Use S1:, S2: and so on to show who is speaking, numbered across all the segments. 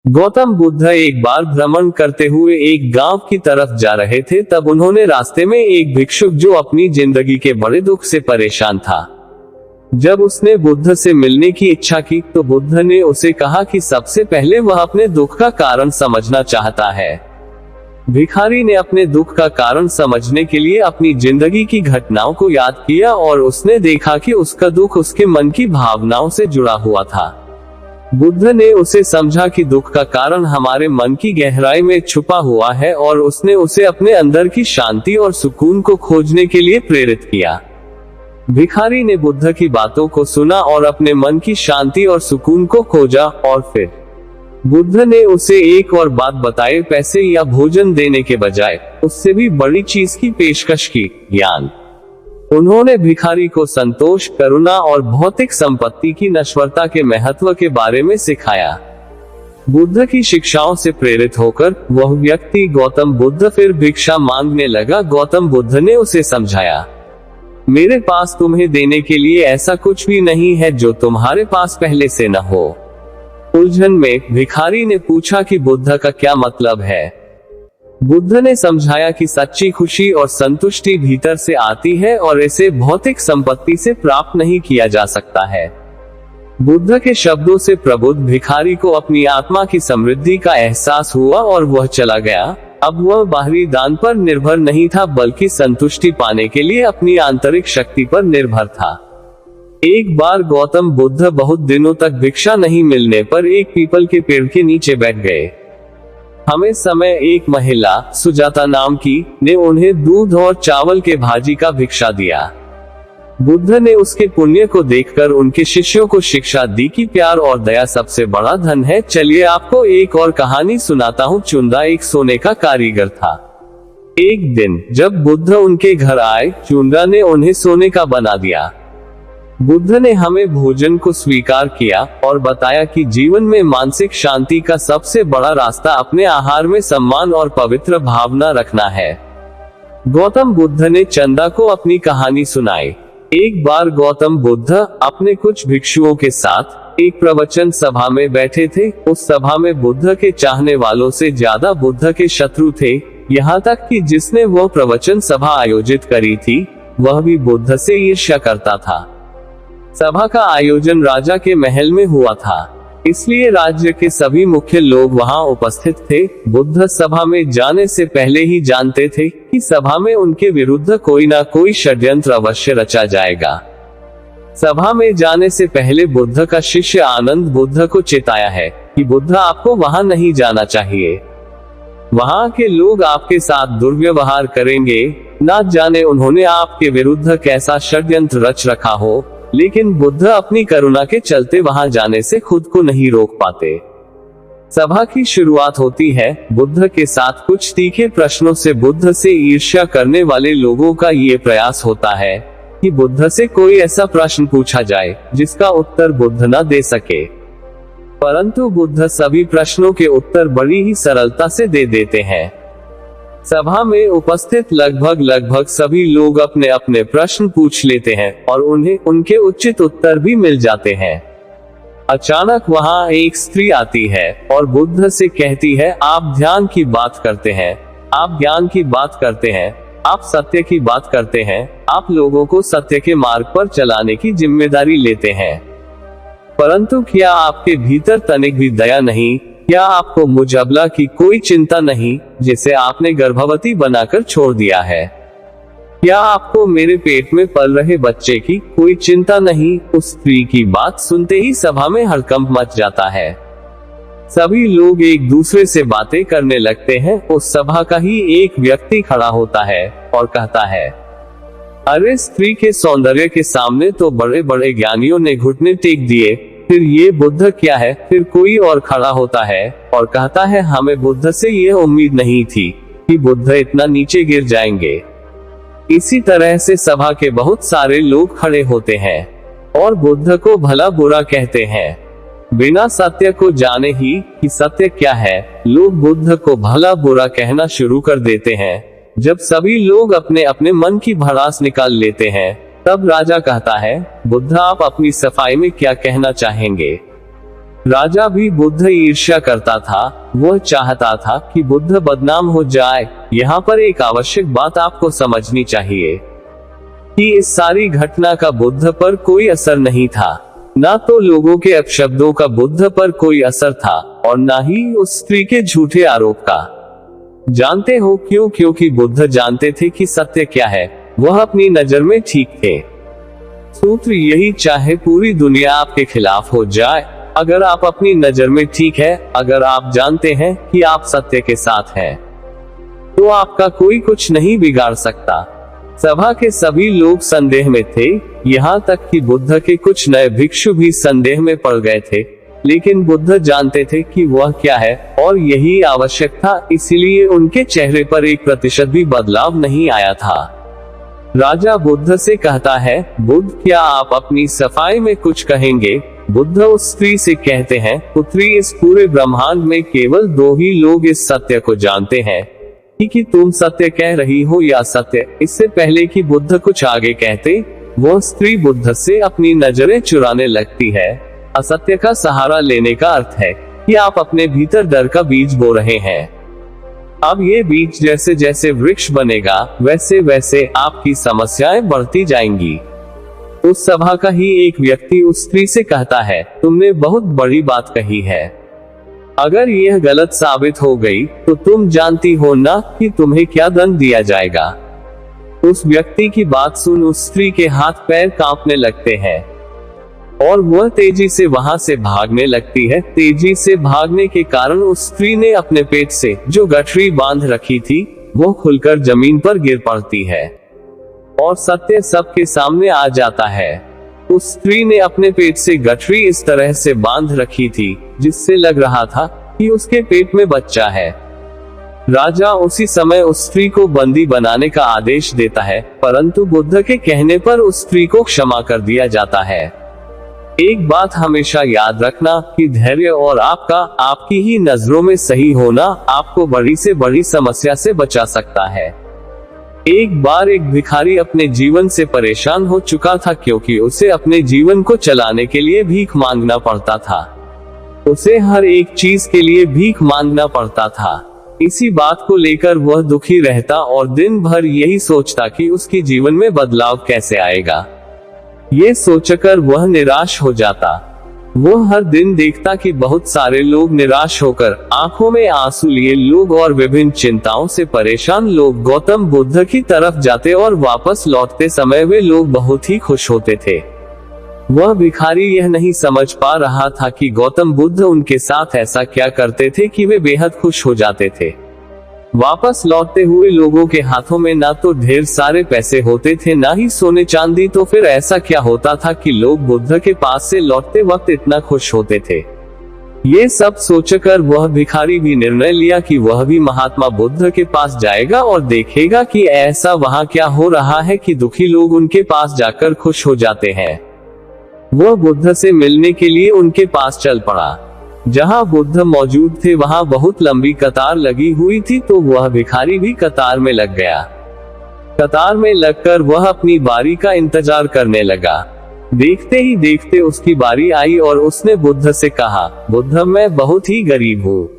S1: गौतम बुद्ध एक बार भ्रमण करते हुए एक गांव की तरफ जा रहे थे। तब उन्होंने रास्ते में एक भिक्षुक जो अपनी जिंदगी के बड़े दुख से परेशान था, जब उसने बुद्ध से मिलने की इच्छा की तो बुद्ध ने उसे कहा कि सबसे पहले वह अपने दुख का कारण समझना चाहता है। भिखारी ने अपने दुख का कारण समझने के लिए अपनी जिंदगी की घटनाओं को याद किया और उसने देखा कि उसका दुख उसके मन की भावनाओं से जुड़ा हुआ था। बुद्ध ने उसे समझा कि दुख का कारण हमारे मन की गहराई में छुपा हुआ है और उसने उसे अपने अंदर की शांति और सुकून को खोजने के लिए प्रेरित किया। भिखारी ने बुद्ध की बातों को सुना और अपने मन की शांति और सुकून को खोजा, और फिर बुद्ध ने उसे एक और बात बताई, पैसे या भोजन देने के बजाय उससे भी बड़ी चीज की पेशकश की, ज्ञान। उन्होंने भिखारी को संतोष, करुणा और भौतिक संपत्ति की नश्वरता के महत्व के बारे में सिखाया। बुद्ध की शिक्षाओं से प्रेरित होकर वह व्यक्ति गौतम बुद्ध फिर भिक्षा मांगने लगा। गौतम बुद्ध ने उसे समझाया, मेरे पास तुम्हें देने के लिए ऐसा कुछ भी नहीं है जो तुम्हारे पास पहले से न हो। उलझन में भिखारी ने पूछा कि बुद्ध का क्या मतलब है। बुद्ध ने समझाया कि सच्ची खुशी और संतुष्टि भीतर से आती है और इसे भौतिक संपत्ति से प्राप्त नहीं किया जा सकता है। बुद्ध के शब्दों से प्रबुद्ध भिखारी को अपनी आत्मा की समृद्धि का एहसास हुआ और वह चला गया। अब वह बाहरी दान पर निर्भर नहीं था, बल्कि संतुष्टि पाने के लिए अपनी आंतरिक शक्ति पर निर्भर था। एक बार गौतम बुद्ध बहुत दिनों तक भिक्षा नहीं मिलने पर एक पीपल के पेड़ के नीचे बैठ गए। हमें समय एक महिला, सुजाता नाम की, ने उन्हें दूध और चावल के भाजी का भिक्षा दिया। बुद्ध ने उसके पुण्य को देखकर उनके शिष्यों को शिक्षा दी कि प्यार और दया सबसे बड़ा धन है। चलिए आपको एक और कहानी सुनाता हूँ। चुंदा एक सोने का कारीगर था। एक दिन जब बुद्ध उनके घर आए, चुंदा ने उन्हें सोने का बना दिया। बुद्ध ने हमें भोजन को स्वीकार किया और बताया कि जीवन में मानसिक शांति का सबसे बड़ा रास्ता अपने आहार में सम्मान और पवित्र भावना रखना है। गौतम बुद्ध ने चंदा को अपनी कहानी सुनाई। एक बार गौतम बुद्ध अपने कुछ भिक्षुओं के साथ एक प्रवचन सभा में बैठे थे। उस सभा में बुद्ध के चाहने वालों से ज्यादा बुद्ध के शत्रु थे, यहाँ तक कि जिसने वो प्रवचन सभा आयोजित करी थी वह भी बुद्ध से ईर्ष्या करता था। सभा का आयोजन राजा के महल में हुआ था, इसलिए राज्य के सभी मुख्य लोग वहां उपस्थित थे। बुद्ध सभा में जाने से पहले ही जानते थे कि सभा में उनके विरुद्ध कोई ना कोई षड्यंत्र अवश्य रचा जाएगा। सभा में जाने से पहले बुद्ध का शिष्य आनंद बुद्ध को चेताया है कि बुद्ध आपको वहां नहीं जाना चाहिए, वहां के लोग आपके साथ दुर्व्यवहार करेंगे। ना जाने उन्होंने आपके विरुद्ध कैसा षड्यंत्र रच रखा हो, लेकिन बुद्ध अपनी करुणा के चलते वहां जाने से खुद को नहीं रोक पाते। सभा की शुरुआत होती है बुद्ध के साथ कुछ तीखे प्रश्नों से। बुद्ध से ईर्ष्या करने वाले लोगों का ये प्रयास होता है कि बुद्ध से कोई ऐसा प्रश्न पूछा जाए जिसका उत्तर बुद्ध न दे सके, परंतु बुद्ध सभी प्रश्नों के उत्तर बड़ी ही सरलता से दे देते हैं। सभा में उपस्थित लगभग सभी लोग अपने अपने प्रश्न पूछ लेते हैं और उन्हें उनके उचित उत्तर भी मिल जाते हैं। अचानक वहां एक स्त्री आती है और बुद्ध से कहती है, आप ध्यान की बात करते हैं, आप ज्ञान की बात करते हैं, आप सत्य की बात करते हैं, आप लोगों को सत्य के मार्ग पर चलाने की जिम्मेदारी लेते हैं, परंतु क्या आपके भीतर तनिक भी दया नहीं? क्या आपको मुझ अबला की कोई चिंता नहीं जिसे आपने गर्भवती बनाकर छोड़ दिया है? क्या आपको मेरे पेट में पल रहे बच्चे की कोई चिंता नहीं? उस स्त्री की बात सुनते ही सभा में हड़कंप मच जाता है। सभी लोग एक दूसरे से बातें करने लगते हैं। उस सभा का ही एक व्यक्ति खड़ा होता है और कहता है, अरे स्त्री के सौंदर्य के सामने तो बड़े बड़े ज्ञानियों ने घुटने टेक दिए, फिर ये बुद्ध क्या है? फिर कोई और खड़ा होता है और कहता है, हमें बुद्ध से ये उम्मीद नहीं थी कि बुद्ध इतना नीचे गिर जाएंगे। इसी तरह से सभा के बहुत सारे लोग खड़े होते हैं और बुद्ध को भला बुरा कहते हैं, बिना सत्य को जाने ही कि सत्य क्या है। लोग बुद्ध को भला बुरा कहना शुरू कर देते हैं। जब सभी लोग अपने अपने मन की भड़ास निकाल लेते हैं तब राजा कहता है, बुद्ध आप अपनी सफाई में क्या कहना चाहेंगे? राजा भी बुद्ध ईर्ष्या करता था, वह चाहता था कि बुद्ध बदनाम हो जाए। यहाँ पर एक आवश्यक बात आपको समझनी चाहिए कि इस सारी घटना का बुद्ध पर कोई असर नहीं था। ना तो लोगों के अपशब्दों का बुद्ध पर कोई असर था और ना ही उस स्त्री के झूठे आरोप का। जानते हो क्यों? क्योंकि बुद्ध जानते थे कि सत्य क्या है, वह अपनी नजर में ठीक थे। सूत्र यही, चाहे पूरी दुनिया आपके खिलाफ हो जाए, अगर आप अपनी नजर में ठीक है, अगर आप जानते हैं कि आप सत्य के साथ हैं, तो आपका कोई कुछ नहीं बिगाड़ सकता। सभा के सभी लोग संदेह में थे, यहाँ तक कि बुद्ध के कुछ नए भिक्षु भी संदेह में पड़ गए थे, लेकिन बुद्ध जानते थे कि वह क्या है और यही आवश्यक था, इसीलिए उनके चेहरे पर 1% भी बदलाव नहीं आया था। राजा बुद्ध से कहता है, बुद्ध क्या आप अपनी सफाई में कुछ कहेंगे? बुद्ध उस स्त्री से कहते हैं, पुत्री, इस पूरे ब्रह्मांड में केवल 2 ही लोग इस सत्य को जानते हैं कि तुम सत्य कह रही हो या सत्य। इससे पहले कि बुद्ध कुछ आगे कहते, वह स्त्री बुद्ध से अपनी नजरें चुराने लगती है। असत्य का सहारा लेने का अर्थ है कि आप अपने भीतर डर का बीज बो रहे हैं। अब ये बीज जैसे जैसे वृक्ष बनेगा, वैसे वैसे आपकी समस्याएं बढ़ती जाएंगी। उस सभा का ही एक व्यक्ति उस स्त्री से कहता है, तुमने बहुत बड़ी बात कही है। अगर यह गलत साबित हो गई तो तुम जानती हो ना कि तुम्हें क्या दंड दिया जाएगा। उस व्यक्ति की बात सुन उस स्त्री के हाथ पैर कांपने लगते हैं और वह तेजी से वहां से भागने लगती है। तेजी से भागने के कारण उस स्त्री ने अपने पेट से जो गठरी बांध रखी थी, वो खुलकर जमीन पर गिर पड़ती है और सत्य सबके सामने आ जाता है। उस स्त्री ने अपने पेट से गठरी इस तरह से बांध रखी थी जिससे लग रहा था कि उसके पेट में बच्चा है। राजा उसी समय उस स्त्री को बंदी बनाने का आदेश देता है, परंतु बुद्ध के कहने पर उस स्त्री को क्षमा कर दिया जाता है। एक बात हमेशा याद रखना कि धैर्य और आपकी ही नजरों में सही होना आपको बड़ी से बड़ी समस्या से बचा सकता है। एक बार एक भिखारी अपने जीवन से परेशान हो चुका था क्योंकि उसे अपने जीवन को चलाने के लिए भीख मांगना पड़ता था। उसे हर एक चीज के लिए भीख मांगना पड़ता था। इसी बात को लेकर वह दुखी रहता और दिन भर यही सोचता कि उसके जीवन में बदलाव कैसे आएगा। ये सोचकर वह निराश हो जाता। वह हर दिन देखता कि बहुत सारे लोग निराश होकर आंखों में आंसू लिए लोग और विभिन्न चिंताओं से परेशान लोग गौतम बुद्ध की तरफ जाते और वापस लौटते समय वे लोग बहुत ही खुश होते थे। वह भिखारी यह नहीं समझ पा रहा था कि गौतम बुद्ध उनके साथ ऐसा क्या करते थे कि वे बेहद खुश हो जाते थे। वापस लौटते हुए लोगों के हाथों में ना तो ढेर सारे पैसे होते थे, ना ही सोने चांदी, तो फिर ऐसा क्या होता था कि लोग बुद्ध के पास से लौटते वक्त इतना खुश होते थे। ये सब सोचकर वह भिखारी भी निर्णय लिया कि वह भी महात्मा बुद्ध के पास जाएगा और देखेगा कि ऐसा वहाँ क्या हो रहा है कि दुखी लोग उनके पास जाकर खुश हो जाते हैं। वह बुद्ध से मिलने के लिए उनके पास चल पड़ा। जहाँ बुद्ध मौजूद थे वहाँ बहुत लंबी कतार लगी हुई थी, तो वह भिखारी भी कतार में लग गया। कतार में लगकर वह अपनी बारी का इंतजार करने लगा। देखते ही देखते उसकी बारी आई और उसने बुद्ध से कहा, बुद्ध, मैं बहुत ही गरीब हूँ,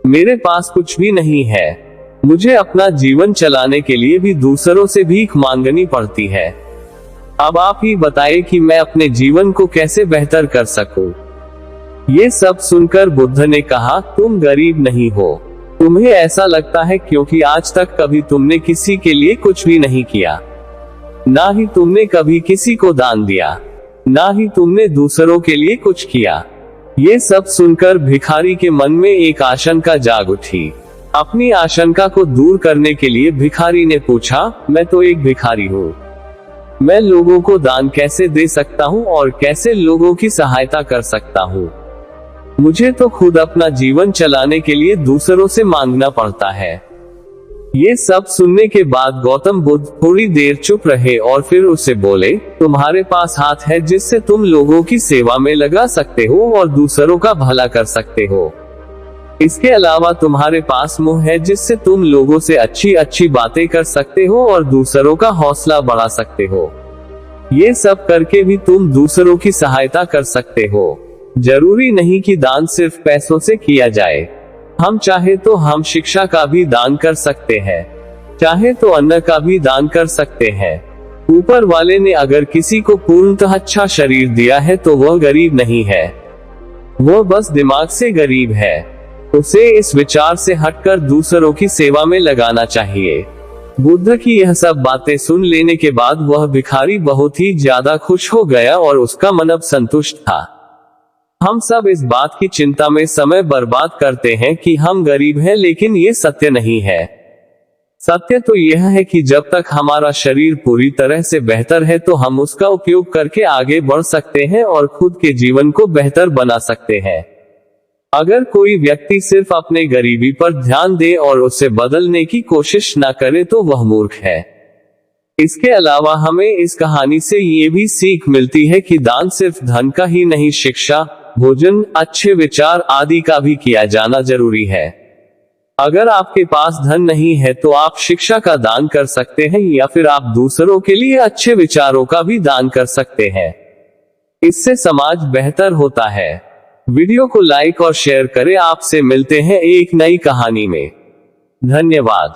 S1: मेरे पास कुछ भी नहीं है, मुझे अपना जीवन चलाने के लिए भी दूसरों से भीख मांगनी पड़ती है। अब आप ही बताइए कि मैं अपने जीवन को कैसे बेहतर कर सकूं। ये सब सुनकर बुद्ध ने कहा, तुम गरीब नहीं हो, तुम्हें ऐसा लगता है क्योंकि आज तक कभी तुमने किसी के लिए कुछ भी नहीं किया, ना ही तुमने कभी किसी को दान दिया, ना ही तुमने दूसरों के लिए कुछ किया। ये सब सुनकर भिखारी के मन में एक आशंका जाग उठी। अपनी आशंका को दूर करने के लिए भिखारी ने पूछा, मैं तो एक भिखारी हूँ, मैं लोगों को दान कैसे दे सकता हूँ और कैसे लोगों की सहायता कर सकता हूँ? मुझे तो खुद अपना जीवन चलाने के लिए दूसरों से मांगना पड़ता है। ये सब सुनने के बाद गौतम बुद्ध थोड़ी देर चुप रहे और फिर उसे बोले, तुम्हारे पास हाथ है जिससे तुम लोगों की सेवा में लगा सकते हो और दूसरों का भला कर सकते हो। इसके अलावा तुम्हारे पास मुंह है जिससे तुम लोगों से अच्छी अच्छी बातें कर सकते हो और दूसरों का हौसला बढ़ा सकते हो। ये सब करके भी तुम दूसरों की सहायता कर सकते हो। जरूरी नहीं कि दान सिर्फ पैसों से किया जाए। हम चाहे तो हम शिक्षा का भी दान कर सकते हैं, चाहे तो अन्न का भी दान कर सकते हैं। ऊपर वाले ने अगर किसी को पूर्णतः अच्छा शरीर दिया है तो वह गरीब नहीं है, वह बस दिमाग से गरीब है। उसे इस विचार से हटकर दूसरों की सेवा में लगाना चाहिए। बुद्ध की यह सब बातें सुन लेने के बाद वह भिखारी बहुत ही ज्यादा खुश हो गया और उसका मन अब संतुष्ट था। हम सब इस बात की चिंता में समय बर्बाद करते हैं कि हम गरीब हैं, लेकिन ये सत्य नहीं है। सत्य तो यह है कि जब तक हमारा शरीर पूरी तरह से बेहतर है तो हम उसका उपयोग करके आगे बढ़ सकते हैं और खुद के जीवन को बेहतर बना सकते हैं। अगर कोई व्यक्ति सिर्फ अपने गरीबी पर ध्यान दे और उसे बदलने की कोशिश न करे तो वह मूर्ख है। इसके अलावा हमें इस कहानी से ये भी सीख मिलती है कि दान सिर्फ धन का ही नहीं, शिक्षा, भोजन, अच्छे विचार आदि का भी किया जाना जरूरी है। अगर आपके पास धन नहीं है तो आप शिक्षा का दान कर सकते हैं या फिर आप दूसरों के लिए अच्छे विचारों का भी दान कर सकते हैं। इससे समाज बेहतर होता है। वीडियो को लाइक और शेयर करें। आपसे मिलते हैं एक नई कहानी में। धन्यवाद।